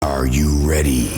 Are you ready?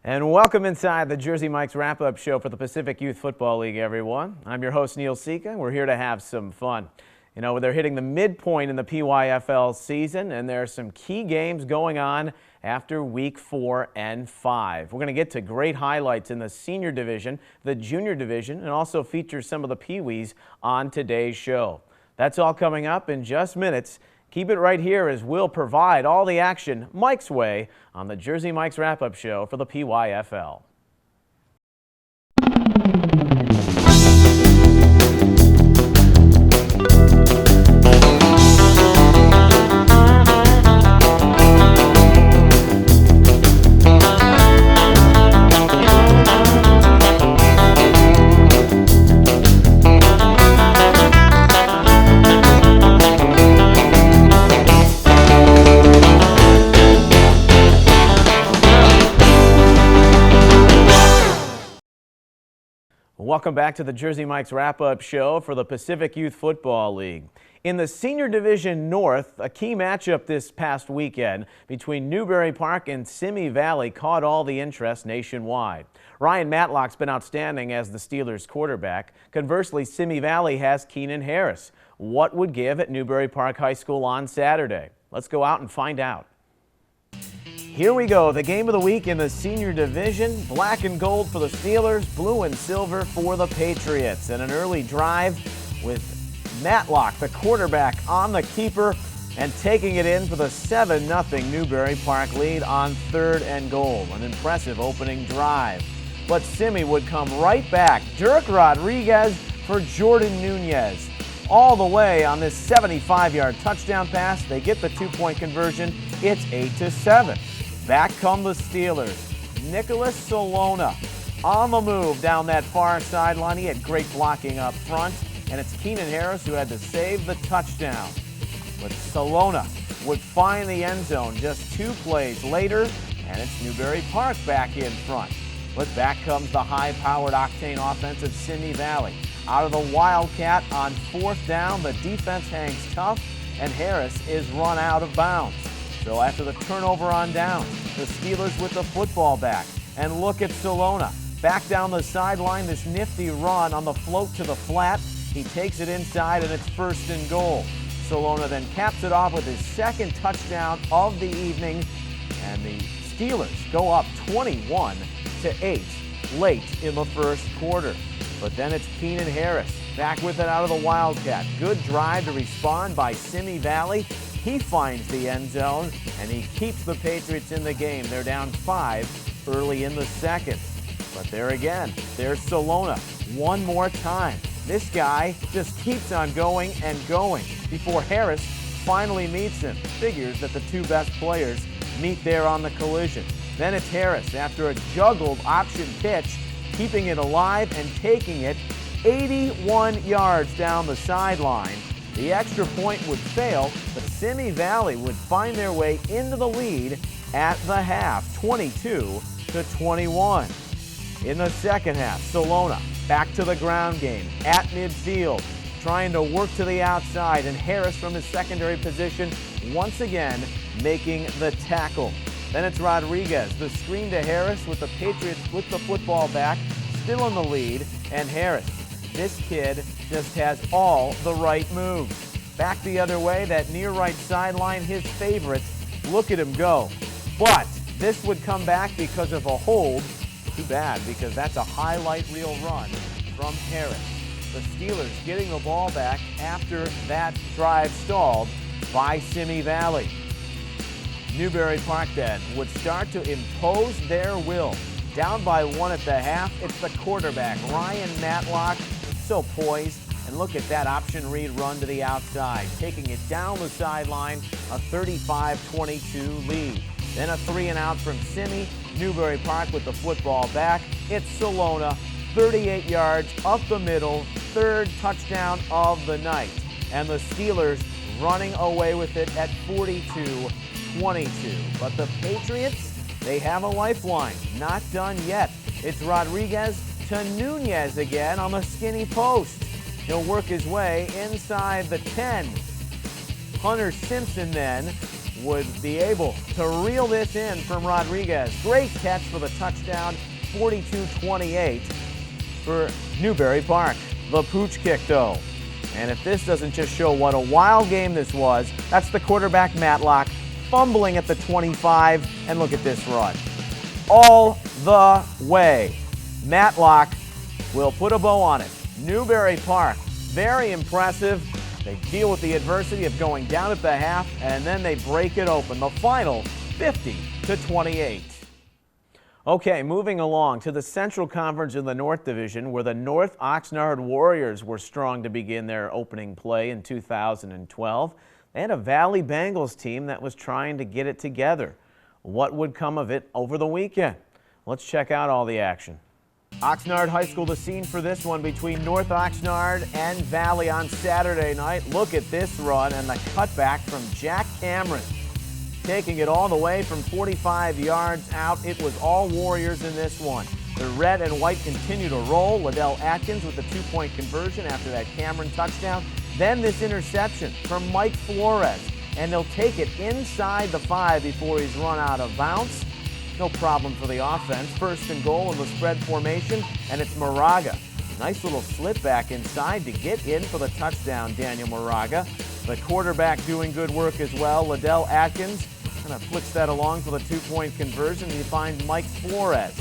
And welcome inside the Jersey Mike's wrap-up show for the Pacific Youth Football League, everyone. I'm your host, Neil Sika. We're here to have some fun. You know, they're hitting the midpoint in the PYFL season, and there are some key games going on after week 4 and 5. We're going to get to great highlights in the senior division, the junior division, and also feature some of the Peewees on today's show. That's all coming up in just minutes. Keep it right here as we'll provide all the action Mike's way on the Jersey Mike's wrap-up show for the PYFL. Welcome back to the Jersey Mike's wrap-up show for the Pacific Youth Football League. In the Senior Division North, a key matchup this past weekend between Newbury Park and Simi Valley caught all the interest nationwide. Ryan Matlock's been outstanding as the Steelers' quarterback. Conversely, Simi Valley has Keenan Harris. What would give at Newbury Park High School on Saturday? Let's go out and find out. Here we go, the game of the week in the senior division. Black and gold for the Steelers, blue and silver for the Patriots. And an early drive with Matlock, the quarterback, on the keeper and taking it in for the 7-0 Newbury Park lead on 3rd and goal. An impressive opening drive. But Simi would come right back. Dirk Rodriguez for Jordan Nunez. All the way on this 75-yard touchdown pass. They get the 2-point conversion. It's 8-7. Back come the Steelers. Nicholas Solona on the move down that far sideline. He had great blocking up front, and it's Keenan Harris who had to save the touchdown. But Solona would find the end zone just 2 plays later, and it's Newbury Park back in front. But back comes the high-powered octane offense of Simi Valley. Out of the Wildcat on 4th down, the defense hangs tough, and Harris is run out of bounds. So after the turnover on down, the Steelers with the football back. And look at Solona. Back down the sideline, this nifty run on the float to the flat. He takes it inside, and it's 1st and goal. Solona then caps it off with his 2nd touchdown of the evening. And the Steelers go up 21-8 late in the 1st quarter. But then it's Keenan Harris back with it out of the Wildcat. Good drive to respond by Simi Valley. He finds the end zone, and he keeps the Patriots in the game. They're down 5 early in the 2nd. But there again, there's Solona one more time. This guy just keeps on going and going before Harris finally meets him. Figures that the 2 best players meet there on the collision. Then it's Harris after a juggled option pitch, keeping it alive and taking it 81 yards down the sideline. The extra point would fail, but Simi Valley would find their way into the lead at the half, 22-21. In the 2nd half, Solona back to the ground game at midfield, trying to work to the outside, and Harris from his secondary position once again making the tackle. Then it's Rodriguez, the screen to Harris with the Patriots with the football back, still in the lead, and Harris. This kid just has all the right moves. Back the other way, that near right sideline, his favorite. Look at him go. But this would come back because of a hold. Too bad, because that's a highlight reel run from Harris. The Steelers getting the ball back after that drive stalled by Simi Valley. Newbury Park then would start to impose their will. Down by 1 at the half, it's the quarterback, Ryan Matlock, so poised. And look at that option read run to the outside, taking it down the sideline, a 35-22 lead. Then a 3-and-out from Simi. Newbury Park with the football back. It's Solona, 38 yards up the middle, 3rd touchdown of the night. and the Steelers running away with it at 42-22. But the Patriots, they have a lifeline. Not done yet. It's Rodriguez to Nunez again on the skinny post. He'll work his way inside the 10. Hunter Simpson then would be able to reel this in from Rodriguez. Great catch for the touchdown, 42-28 for Newbury Park. The pooch kick, though. And if this doesn't just show what a wild game this was, that's the quarterback Matlock fumbling at the 25, and look at this run. All the way. Matlock will put a bow on it. Newbury Park, very impressive. They deal with the adversity of going down at the half, and then they break it open. The final, 50-28. Okay, moving along to the Central Conference in the North Division, where the North Oxnard Warriors were strong to begin their opening play in 2012. They had a Valley Bengals team that was trying to get it together. What would come of it over the weekend? Let's check out all the action. Oxnard High School, the scene for this one between North Oxnard and Valley on Saturday night. Look at this run and the cutback from Jack Cameron. Taking it all the way from 45 yards out. It was all Warriors in this one. The red and white continue to roll. Liddell Atkins with the two-point conversion after that Cameron touchdown. Then this interception from Mike Flores. And they'll take it inside the 5 before he's run out of bounds. No problem for the offense. First and goal in the spread formation, and it's Moraga. Nice little slip back inside to get in for the touchdown, Daniel Moraga. The quarterback doing good work as well. Liddell Atkins kind of flicks that along for the two-point conversion. You find Mike Flores.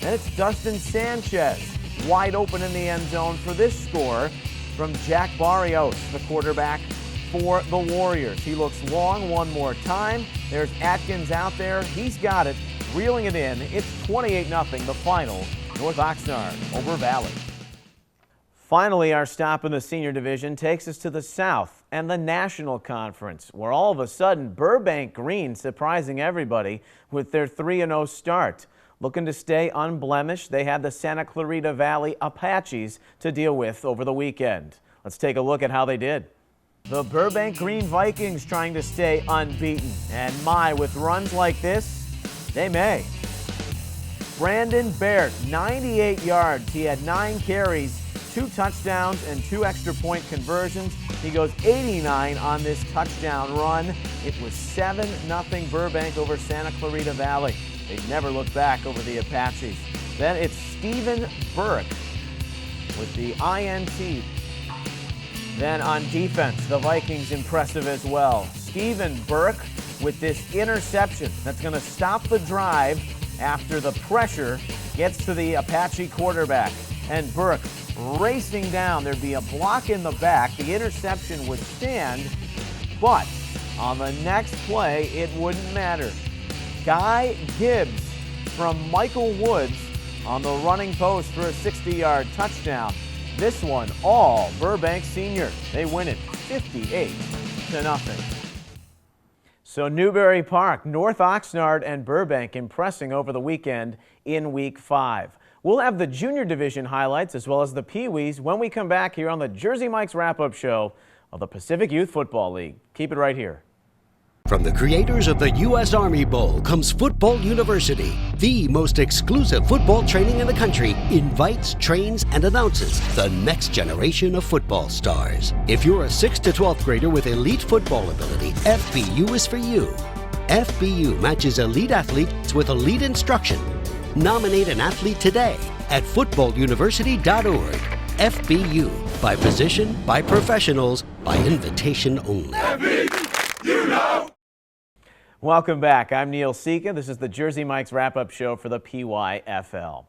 Then it's Dustin Sanchez, wide open in the end zone for this score from Jack Barrios, the quarterback for the Warriors. He looks long one more time. There's Atkins out there. He's got it, reeling it in. It's 28-0, the final. North Oxnard over Valley. Finally, our stop in the senior division takes us to the South and the National Conference, where all of a sudden Burbank Green surprising everybody with their 3-0 start. Looking to stay unblemished, they had the Santa Clarita Valley Apaches to deal with over the weekend. Let's take a look at how they did. The Burbank Green Vikings trying to stay unbeaten, and with runs like this, they may. Brandon Baird, 98 yards. He had 9 carries, 2 touchdowns, and 2 extra point conversions. He goes 89 on this touchdown run. It was 7-0 Burbank over Santa Clarita Valley. They never looked back over the Apaches. Then it's Stephen Burke with the INT. Then on defense, the Vikings impressive as well. Stephen Burke with this interception that's going to stop the drive after the pressure gets to the Apache quarterback. And Burke racing down. There'd be a block in the back. The interception would stand, but on the next play, it wouldn't matter. Guy Gibbs from Michael Woods on the running post for a 60-yard touchdown. This one, all Burbank Senior. They win it 58-0. So Newbury Park, North Oxnard, and Burbank impressing over the weekend in Week 5. We'll have the Junior Division highlights as well as the Peewees when we come back here on the Jersey Mike's wrap-up show of the Pacific Youth Football League. Keep it right here. From the creators of the U.S. Army Bowl comes Football University. The most exclusive football training in the country invites, trains, and announces the next generation of football stars. If you're a 6th to 12th grader with elite football ability, FBU is for you. FBU matches elite athletes with elite instruction. Nominate an athlete today at footballuniversity.org. FBU, by position, by professionals, by invitation only. FBU, you know! Welcome back. I'm Neil Sika. This is the Jersey Mike's wrap-up show for the PYFL.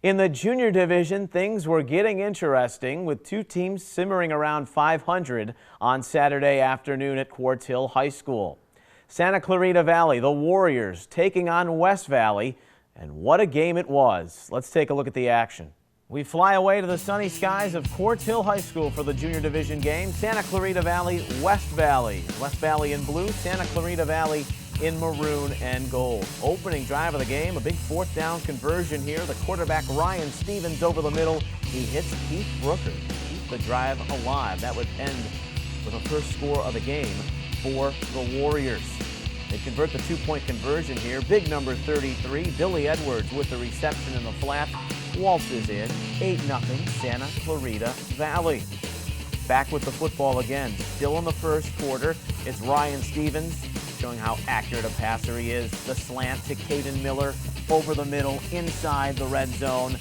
In the junior division, things were getting interesting with 2 teams simmering around 500 on Saturday afternoon at Quartz Hill High School. Santa Clarita Valley, the Warriors, taking on West Valley, and what a game it was. Let's take a look at the action. We fly away to the sunny skies of Quartz Hill High School for the junior division game. Santa Clarita Valley, West Valley. West Valley in blue, Santa Clarita Valley in maroon and gold. Opening drive of the game, a big 4th down conversion here. The quarterback Ryan Stevens over the middle. He hits Keith Brooker to keep the drive alive. That would end for the first score of the game for the Warriors. They convert the two-point conversion here. Big number 33, Billy Edwards with the reception in the flat. Waltzes in, 8-0 Santa Clarita Valley. Back with the football again. Still in the first quarter, it's Ryan Stevens showing how accurate a passer he is. The slant to Caden Miller over the middle, inside the red zone.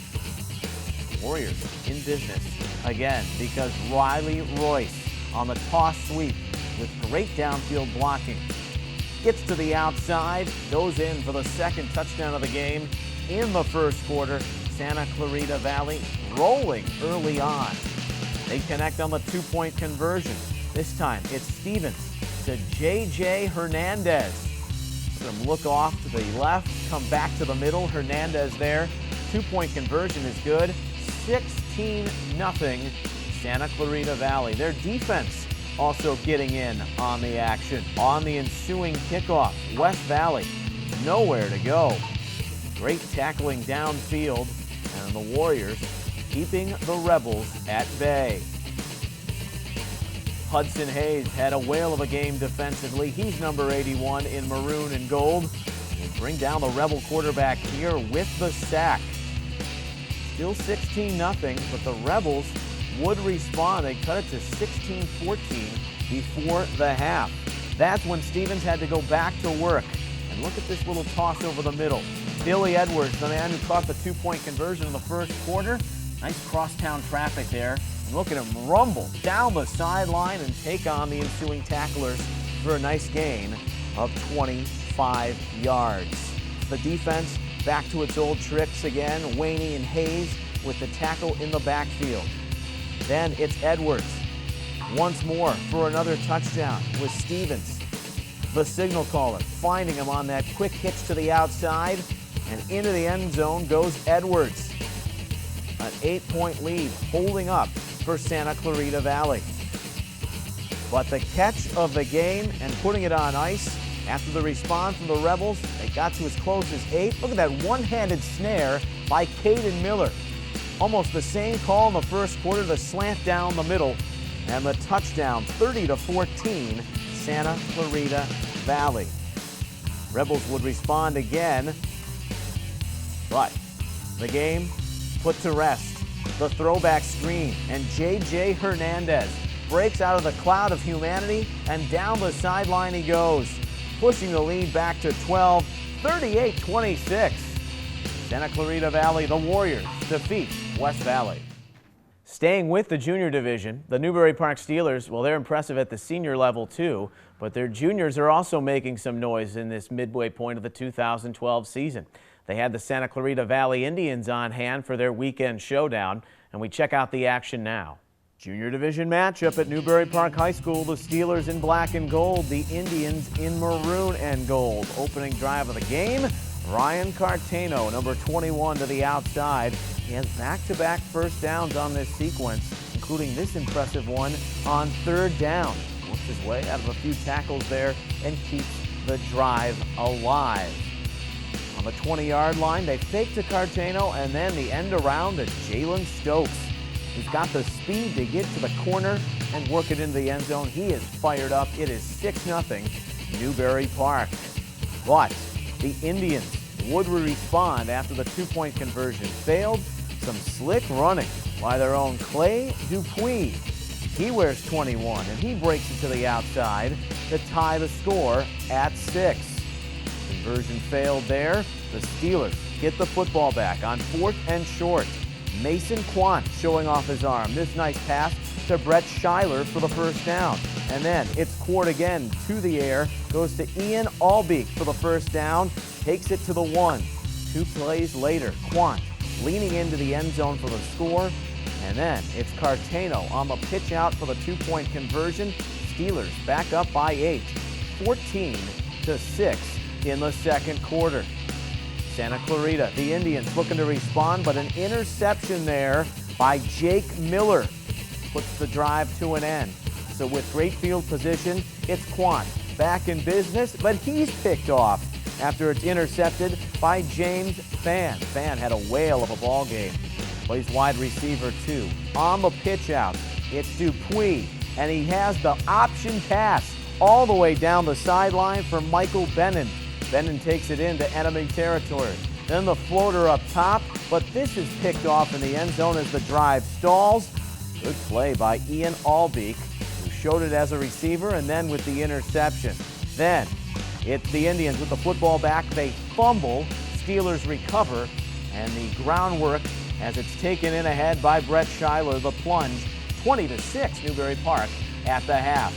Warriors in business again because Riley Royce on the toss sweep with great downfield blocking. Gets to the outside, goes in for the second touchdown of the game in the first quarter. Santa Clarita Valley rolling early on. They connect on the two-point conversion. This time it's Stevens to J.J. Hernandez. Some look off to the left, come back to the middle. Hernandez there. Two-point conversion is good. 16-0 Santa Clarita Valley. Their defense also getting in on the action. On the ensuing kickoff, West Valley nowhere to go. Great tackling downfield, and the Warriors keeping the Rebels at bay. Hudson Hayes had a whale of a game defensively. He's number 81 in maroon and gold. Will bring down the Rebel quarterback here with the sack. Still 16-0, but the Rebels would respond. They cut it to 16-14 before the half. That's when Stevens had to go back to work. And look at this little toss over the middle. Billy Edwards, the man who caught the two-point conversion in the first quarter. Nice crosstown traffic there. And look at him rumble down the sideline and take on the ensuing tacklers for a nice gain of 25 yards. The defense back to its old tricks again. Waney and Hayes with the tackle in the backfield. Then it's Edwards once more for another touchdown with Stevens, the signal caller, finding him on that quick hitch to the outside, and into the end zone goes Edwards. An 8-point lead holding up for Santa Clarita Valley. But the catch of the game and putting it on ice after the response from the Rebels, they got to as close as 8. Look at that one-handed snare by Caden Miller. Almost the same call in the first quarter, the slant down the middle, and the touchdown, 30-14, Santa Clarita Valley. Rebels would respond again, but the game put to rest. The throwback screen, and J.J. Hernandez breaks out of the cloud of humanity, and down the sideline he goes, pushing the lead back to 12, 38-26. Santa Clarita Valley, the Warriors defeat West Valley. Staying with the junior division, the Newbury Park Steelers, well, they're impressive at the senior level too, but their juniors are also making some noise in this midway point of the 2012 season. They had the Santa Clarita Valley Indians on hand for their weekend showdown, and we check out the action now. Junior division matchup at Newbury Park High School, the Steelers in black and gold, the Indians in maroon and gold. Opening drive of the game, Ryan Cartano, number 21, to the outside. He has back-to-back first downs on this sequence, including this impressive one on third down. Works his way out of a few tackles there and keeps the drive alive. On the 20-yard line, they fake to Cartano, and then the end around to Jalen Stokes. He's got the speed to get to the corner and work it into the end zone. He is fired up. It is 6-0 Newbury Park. But the Indians would respond after the two-point conversion failed. Some slick running by their own Clay Dupuis. He wears 21, and he breaks it to the outside to tie the score at 6. Conversion failed there. The Steelers get the football back on 4th and short. Mason Quant showing off his arm. This nice pass to Brett Schuyler for the first down. And then it's Quart again to the air. Goes to Ian Albeek for the first down. Takes it to the 1. 2 plays later, Quant leaning into the end zone for the score. And then it's Cartano on the pitch out for the two-point conversion. Steelers back up by 8, 14-6 in the second quarter. Santa Clarita, the Indians looking to respond, but an interception there by Jake Miller puts the drive to an end. So with great field position, it's Quant back in business, but he's picked off after it's intercepted by James Fan. Fan had a whale of a ball game. Plays wide receiver too. On the pitch out, it's Dupuis. and he has the option pass all the way down the sideline for Michael Bennon. Bennon takes it into enemy territory. Then the floater up top, but this is picked off in the end zone as the drive stalls. Good play by Ian Albeek, who showed it as a receiver and then with the interception. Then it's the Indians with the football back. They fumble, Steelers recover, and the groundwork as it's taken in ahead by Brett Schuyler. The plunge, 20-6, Newbury Park at the half.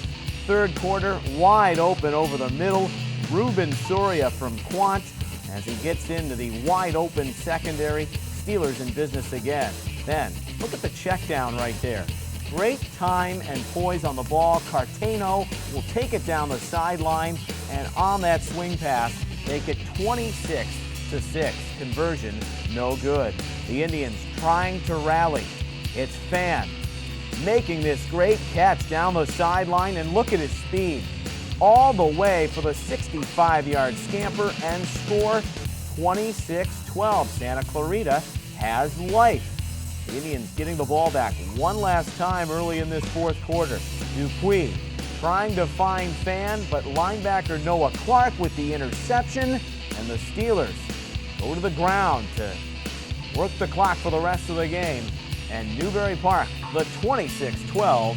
Third quarter, wide open over the middle. Ruben Soria from Quant as he gets into the wide open secondary. Steelers in business again. Then, look at the check down right there. Great time and poise on the ball. Cartano will take it down the sideline, and on that swing pass, make it 26-6. Conversion, no good. The Indians trying to rally. It's Fan making this great catch down the sideline, and look at his speed. All the way for the 65-yard scamper and score, 26-12. Santa Clarita has life. The Indians getting the ball back one last time early in this fourth quarter. Dupuis trying to find Fan, but linebacker Noah Clark with the interception, and the Steelers go to the ground to work the clock for the rest of the game. And Newbury Park, the 26-12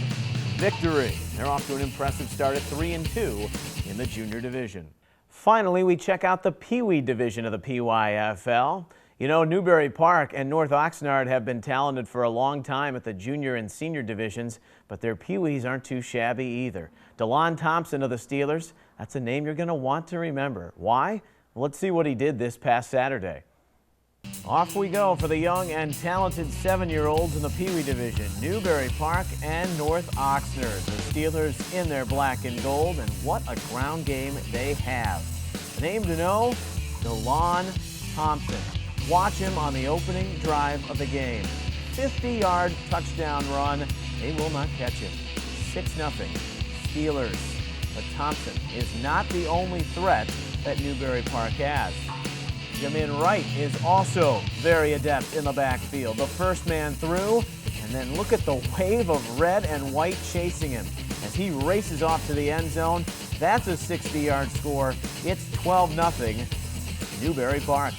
victory. They're off to an impressive start at 3-2 in the junior division. Finally, we check out the Peewee division of the PYFL. You know, Newbury Park and North Oxnard have been talented for a long time at the junior and senior divisions, but their Peewees aren't too shabby either. DeLon Thompson of the Steelers, that's a name you're going to want to remember. Why? Well, let's see what he did this past Saturday. Off we go for the young and talented 7-year-olds in the Peewee division. Newbury Park and North Oxnard. The Steelers in their black and gold, and what a ground game they have. The name to know, DeLon Thompson. Watch him on the opening drive of the game. 50-yard touchdown run. They will not catch him. 6-0 Steelers. But Thompson is not the only threat that Newbury Park has. Jamin Wright is also very adept in the backfield. The first man through, and then look at the wave of red and white chasing him as he races off to the end zone. That's a 60-yard score. It's 12-0 Newbury Park.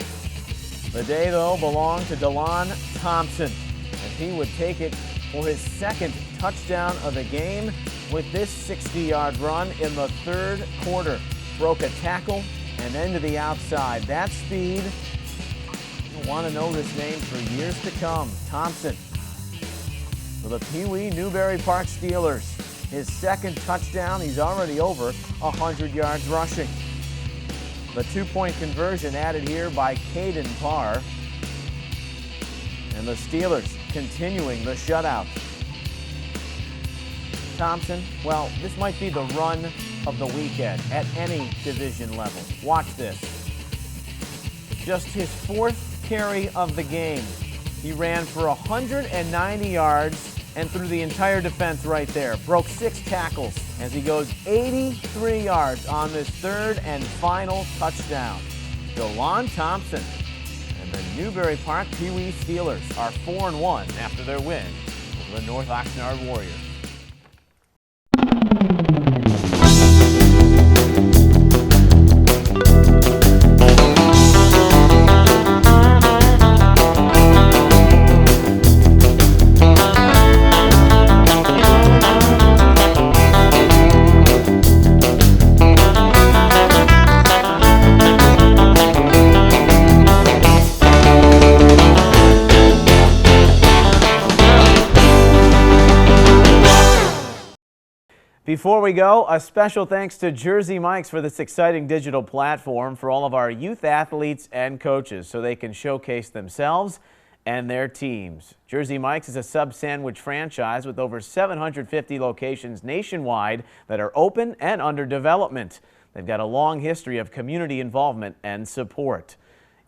The day, though, belonged to DeLon Thompson as he would take it for his second touchdown of the game with this 60-yard run in the third quarter. Broke a tackle and then to the outside. That speed, you'll want to know this name for years to come. Thompson for the Peewee Newbury Park Steelers. His second touchdown, he's already over 100 yards rushing. The two-point conversion added here by Caden Parr. And the Steelers continuing the shutout. Thompson, well, this might be the run of the weekend at any division level. Watch this. Just his fourth carry of the game. He ran for 190 yards and through the entire defense right there. Broke 6 tackles as he goes 83 yards on this third and final touchdown. DeLon Thompson and the Newbury Park Peewee Steelers are 4-1 after their win over the North Oxnard Warriors. Before we go, a special thanks to Jersey Mike's for this exciting digital platform for all of our youth athletes and coaches so they can showcase themselves and their teams. Jersey Mike's is a sub-sandwich franchise with over 750 locations nationwide that are open and under development. They've got a long history of community involvement and support.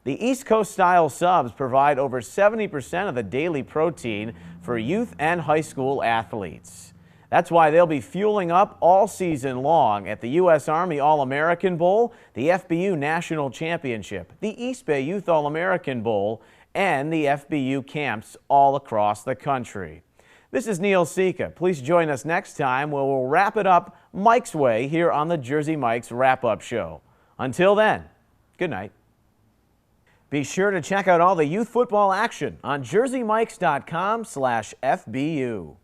The East Coast style subs provide over 70% of the daily protein for youth and high school athletes. That's why they'll be fueling up all season long at the U.S. Army All-American Bowl, the FBU National Championship, the East Bay Youth All-American Bowl, and the FBU camps all across the country. This is Neil Sika. Please join us next time where we'll wrap it up Mike's way here on the Jersey Mike's Wrap-Up Show. Until then, good night. Be sure to check out all the youth football action on jerseymikes.com/FBU.